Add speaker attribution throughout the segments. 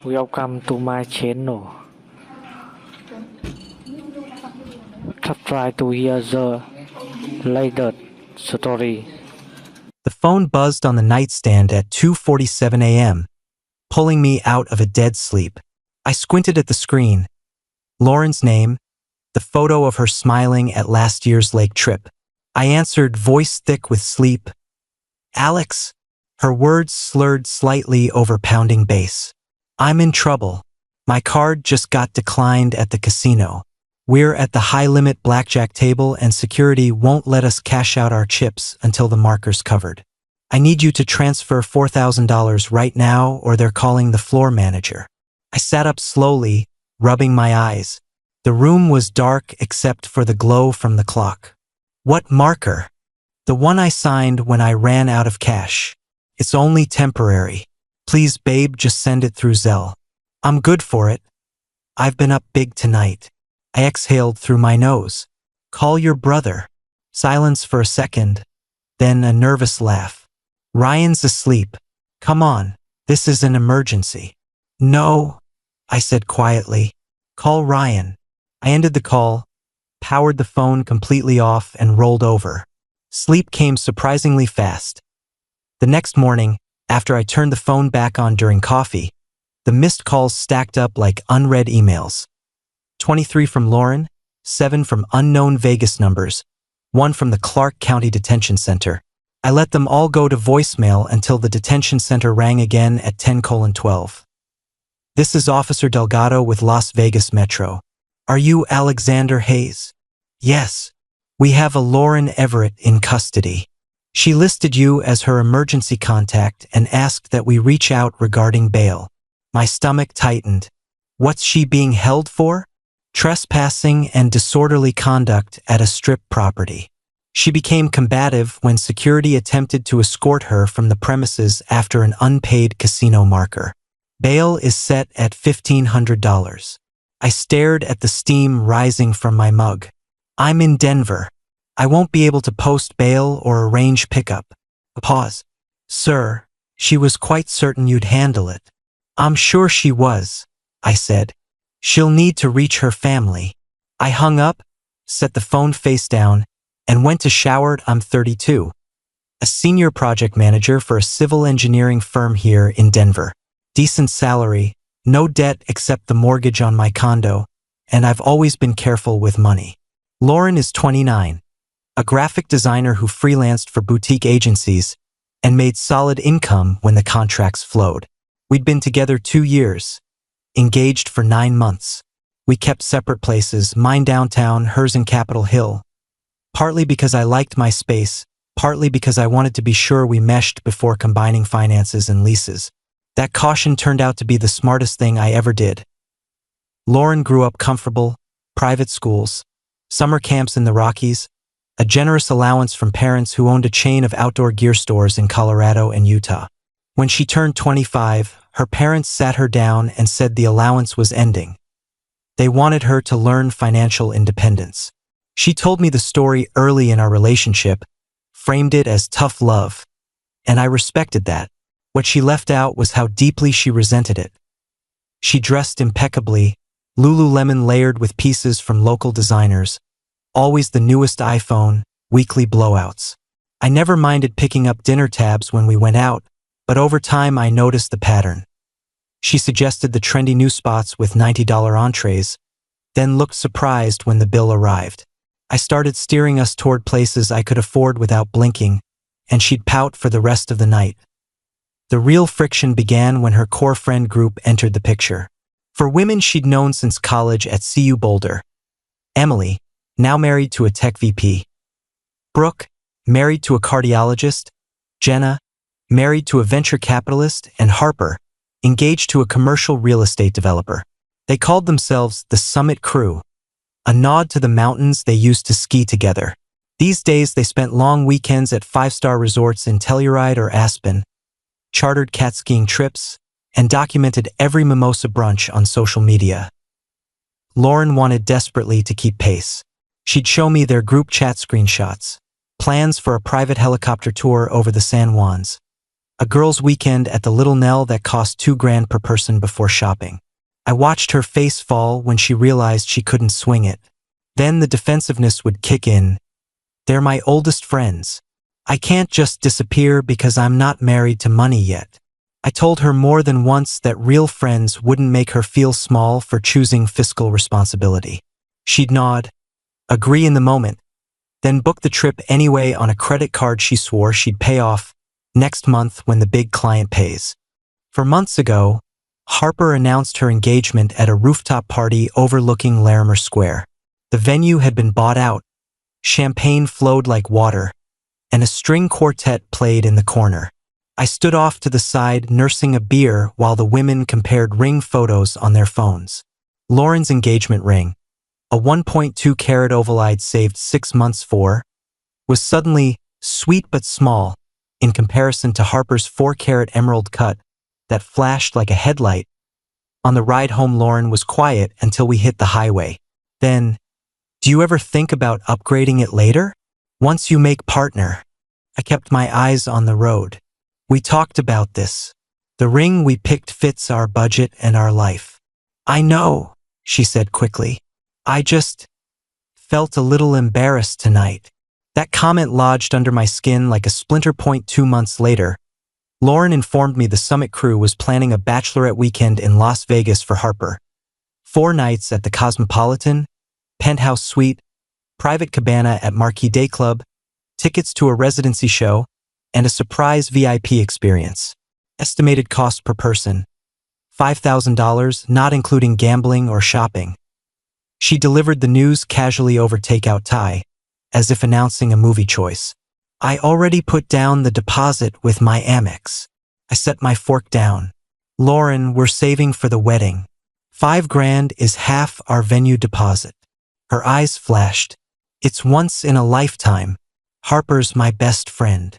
Speaker 1: Welcome to my channel. Try to hear the latest story.
Speaker 2: The phone buzzed on the nightstand at 2:47 a.m., pulling me out of a dead sleep. I squinted at the screen. Lauren's name, the photo of her smiling at last year's lake trip. I answered, voice thick with sleep. Alex. Her words slurred slightly over pounding bass. I'm in trouble. My card just got declined at the casino. We're at the high-limit blackjack table and security won't let us cash out our chips until the marker's covered. I need you to transfer $4,000 right now or they're calling the floor manager. I sat up slowly, rubbing my eyes. The room was dark except for the glow from the clock. What marker? The one I signed when I ran out of cash. It's only temporary. Please, babe, just send it through Zelle. I'm good for it. I've been up big tonight. I exhaled through my nose. Call your brother. Silence for a second, then a nervous laugh. Ryan's asleep. Come on, this is an emergency. No, I said quietly. Call Ryan. I ended the call, powered the phone completely off, and rolled over. Sleep came surprisingly fast. The next morning, after I turned the phone back on during coffee, the missed calls stacked up like unread emails. 23 from Lauren, 7 from unknown Vegas numbers, 1 from the Clark County Detention Center. I let them all go to voicemail until the detention center rang again at 10:12. This is Officer Delgado with Las Vegas Metro. Are you Alexander Hayes? Yes. We have a Lauren Everett in custody. She listed you as her emergency contact and asked that we reach out regarding bail. My stomach tightened. What's she being held for? Trespassing and disorderly conduct at a strip property. She became combative when security attempted to escort her from the premises after an unpaid casino marker. Bail is set at $1,500. I stared at the steam rising from my mug. I'm in Denver. I won't be able to post bail or arrange pickup. A pause. Sir, she was quite certain you'd handle it. I'm sure she was, I said. She'll need to reach her family. I hung up, set the phone face down, and went to shower. I'm 32. A senior project manager for a civil engineering firm here in Denver. Decent salary, no debt except the mortgage on my condo, and I've always been careful with money. Lauren is 29. A graphic designer who freelanced for boutique agencies and made solid income when the contracts flowed. We'd been together 2 years, engaged for 9 months. We kept separate places, mine downtown, hers in Capitol Hill. Partly because I liked my space, partly because I wanted to be sure we meshed before combining finances and leases. That caution turned out to be the smartest thing I ever did. Lauren grew up comfortable, private schools, summer camps in the Rockies, a generous allowance from parents who owned a chain of outdoor gear stores in Colorado and Utah. When she turned 25, her parents sat her down and said the allowance was ending. They wanted her to learn financial independence. She told me the story early in our relationship, framed it as tough love, and I respected that. What she left out was how deeply she resented it. She dressed impeccably, Lululemon layered with pieces from local designers, always the newest iPhone, weekly blowouts. I never minded picking up dinner tabs when we went out, but over time I noticed the pattern. She suggested the trendy new spots with $90 entrees, then looked surprised when the bill arrived. I started steering us toward places I could afford without blinking, and she'd pout for the rest of the night. The real friction began when her core friend group entered the picture. For women she'd known since college at CU Boulder. Emily, now married to a tech VP. Brooke, married to a cardiologist. Jenna, married to a venture capitalist. And Harper, engaged to a commercial real estate developer. They called themselves the Summit Crew, a nod to the mountains they used to ski together. These days they spent long weekends at 5-star resorts in Telluride or Aspen, chartered cat skiing trips, and documented every mimosa brunch on social media. Lauren wanted desperately to keep pace. She'd show me their group chat screenshots, plans for a private helicopter tour over the San Juans, A girls' weekend at the Little Nell that cost $2,000 per person before shopping. I watched her face fall when she realized she couldn't swing it. Then the defensiveness would kick in. They're my oldest friends. I can't just disappear because I'm not married to money yet. I told her more than once that real friends wouldn't make her feel small for choosing fiscal responsibility. She'd nod, agree in the moment, then book the trip anyway on a credit card she swore she'd pay off next month when the big client pays. For months ago, Harper announced her engagement at a rooftop party overlooking Larimer Square. The venue had been bought out, champagne flowed like water, and a string quartet played in the corner. I stood off to the side nursing a beer while the women compared ring photos on their phones. Lauren's engagement ring, a 1.2 carat oval I'd saved 6 months for, was suddenly sweet but small in comparison to Harper's 4-carat emerald cut that flashed like a headlight. On the ride home, Lauren was quiet until we hit the highway. Then, do you ever think about upgrading it later? Once you make partner. I kept my eyes on the road. We talked about this. The ring we picked fits our budget and our life. I know, she said quickly. I just felt a little embarrassed tonight. That comment lodged under my skin like a splinter point. 2 months later, Lauren informed me the Summit crew was planning a bachelorette weekend in Las Vegas for Harper. 4 nights at the Cosmopolitan, penthouse suite, private cabana at Marquis Day Club, tickets to a residency show, and a surprise VIP experience. Estimated cost per person, $5,000, not including gambling or shopping. She delivered the news casually over takeout Thai, as if announcing a movie choice. I already put down the deposit with my Amex. I set my fork down. Lauren, we're saving for the wedding. $5,000 is half our venue deposit. Her eyes flashed. It's once in a lifetime. Harper's my best friend.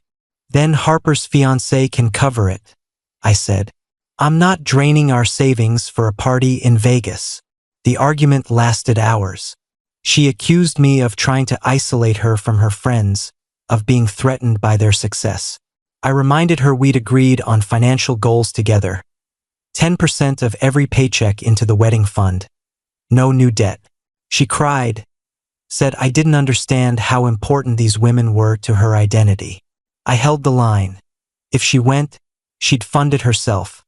Speaker 2: Then Harper's fiancé can cover it, I said. I'm not draining our savings for a party in Vegas. The argument lasted hours. She accused me of trying to isolate her from her friends, of being threatened by their success. I reminded her we'd agreed on financial goals together. 10% of every paycheck into the wedding fund. No new debt. She cried, said I didn't understand how important these women were to her identity. I held the line. If she went, she'd fund it herself.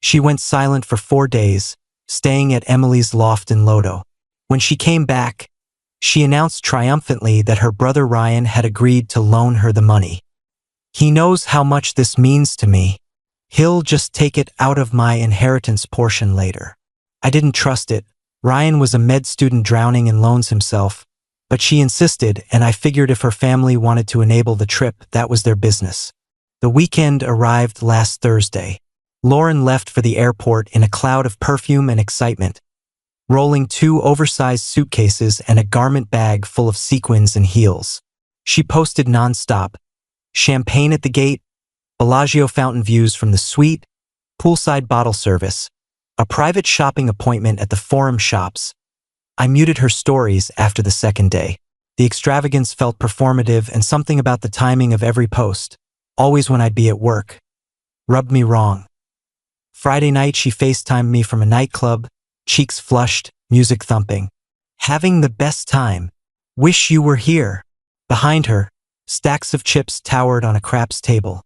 Speaker 2: She went silent for 4 days, staying at Emily's loft in Lodo. When she came back, she announced triumphantly that her brother Ryan had agreed to loan her the money. He knows how much this means to me. He'll just take it out of my inheritance portion later. I didn't trust it. Ryan was a med student drowning in loans himself, but she insisted, and I figured if her family wanted to enable the trip, that was their business. The weekend arrived last Thursday. Lauren left for the airport in a cloud of perfume and excitement, rolling 2 oversized suitcases and a garment bag full of sequins and heels. She posted nonstop. Champagne at the gate, Bellagio fountain views from the suite, poolside bottle service, a private shopping appointment at the Forum Shops. I muted her stories after the second day. The extravagance felt performative, and something about the timing of every post, always when I'd be at work, rubbed me wrong. Friday night she FaceTimed me from a nightclub, cheeks flushed, music thumping. Having the best time. Wish you were here. Behind her, stacks of chips towered on a craps table.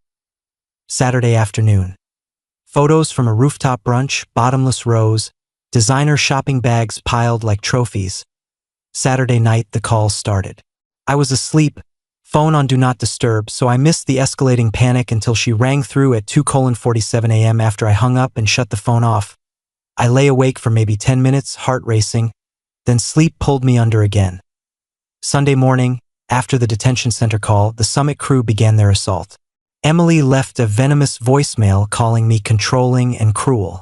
Speaker 2: Saturday afternoon. Photos from a rooftop brunch, bottomless rows, designer shopping bags piled like trophies. Saturday night the calls started. I was asleep, phone on Do Not Disturb, so I missed the escalating panic until she rang through at 2:47 a.m. After I hung up and shut the phone off. I lay awake for maybe 10 minutes, heart racing, then sleep pulled me under again. Sunday morning, after the detention center call, the Summit crew began their assault. Emily left a venomous voicemail calling me controlling and cruel.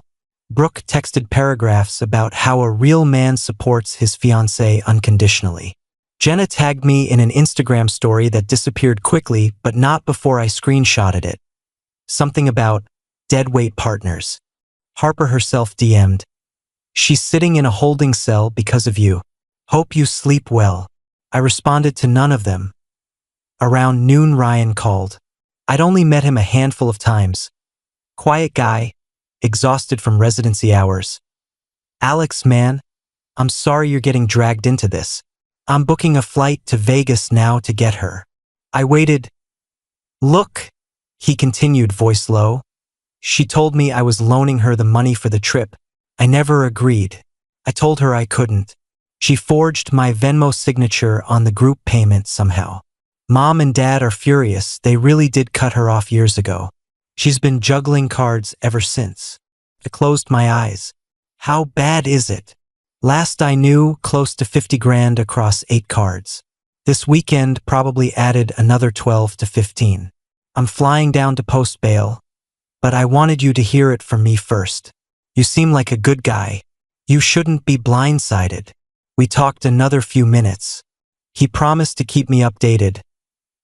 Speaker 2: Brooke texted paragraphs about how a real man supports his fiancée unconditionally. Jenna tagged me in an Instagram story that disappeared quickly, but not before I screenshotted it. Something about deadweight partners. Harper herself DM'd, "She's sitting in a holding cell because of you. Hope you sleep well." I responded to none of them. Around noon Ryan called. I'd only met him a handful of times. Quiet guy, exhausted from residency hours. Alex, man, I'm sorry you're getting dragged into this. I'm booking a flight to Vegas now to get her. I waited. Look, he continued, voice low. She told me I was loaning her the money for the trip. I never agreed. I told her I couldn't. She forged my Venmo signature on the group payment somehow. Mom and Dad are furious. They really did cut her off years ago. She's been juggling cards ever since. I closed my eyes. How bad is it? Last I knew, close to 50 grand across 8 cards. This weekend probably added another 12 to 15. I'm flying down to post bail, but I wanted you to hear it from me first. You seem like a good guy. You shouldn't be blindsided. We talked another few minutes. He promised to keep me updated,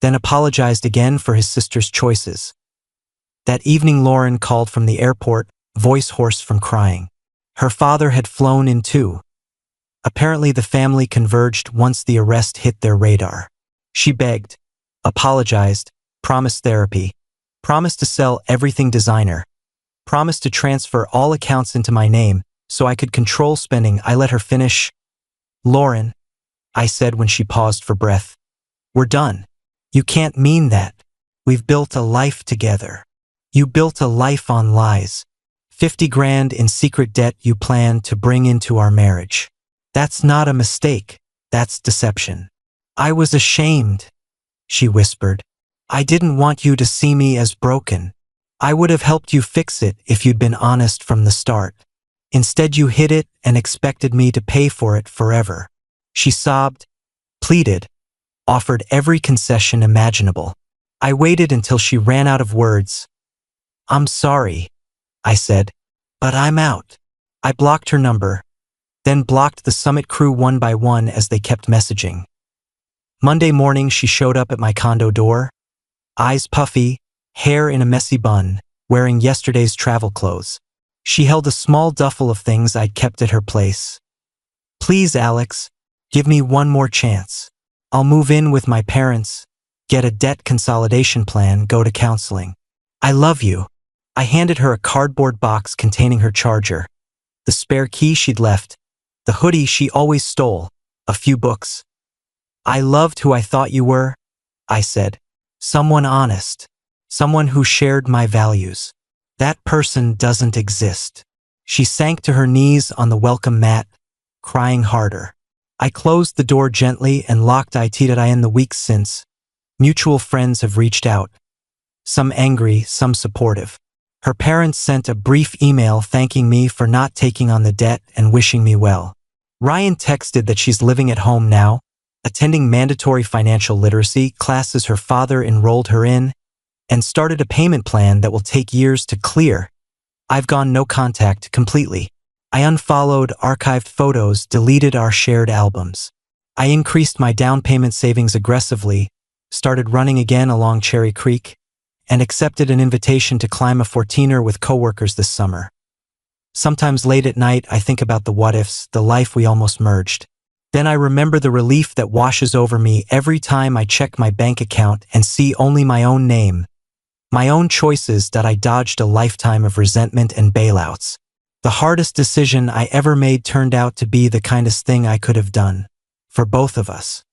Speaker 2: then apologized again for his sister's choices. That evening Lauren called from the airport, voice hoarse from crying. Her father had flown in too. Apparently the family converged once the arrest hit their radar. She begged, apologized, promised therapy, promised to sell everything designer, promised to transfer all accounts into my name so I could control spending. I let her finish. Lauren, I said when she paused for breath, we're done. You can't mean that. We've built a life together. You built a life on lies. 50 grand in secret debt you plan to bring into our marriage. That's not a mistake. That's deception. I was ashamed, she whispered. I didn't want you to see me as broken. I would have helped you fix it if you'd been honest from the start. Instead, you hid it and expected me to pay for it forever. She sobbed, pleaded, offered every concession imaginable. I waited until she ran out of words. I'm sorry, I said, but I'm out. I blocked her number, then blocked the summit crew one by one as they kept messaging. Monday morning, she showed up at my condo door, eyes puffy, hair in a messy bun, wearing yesterday's travel clothes. She held a small duffel of things I'd kept at her place. Please, Alex, give me one more chance. I'll move in with my parents, get a debt consolidation plan, go to counseling. I love you. I handed her a cardboard box containing her charger, the spare key she'd left, the hoodie she always stole, a few books. I loved who I thought you were, I said. Someone honest. Someone who shared my values. That person doesn't exist. She sank to her knees on the welcome mat, crying harder. I closed the door gently and locked it. In the weeks since, mutual friends have reached out. Some angry, some supportive. Her parents sent a brief email thanking me for not taking on the debt and wishing me well. Ryan texted that she's living at home now, attending mandatory financial literacy classes her father enrolled her in, and started a payment plan that will take years to clear. I've gone no contact completely. I unfollowed, archived photos, deleted our shared albums. I increased my down payment savings aggressively, started running again along Cherry Creek, and accepted an invitation to climb a 14er with coworkers this summer. Sometimes late at night, I think about the what-ifs, the life we almost merged. Then I remember the relief that washes over me every time I check my bank account and see only my own name, my own choices, that I dodged a lifetime of resentment and bailouts. The hardest decision I ever made turned out to be the kindest thing I could have done for both of us.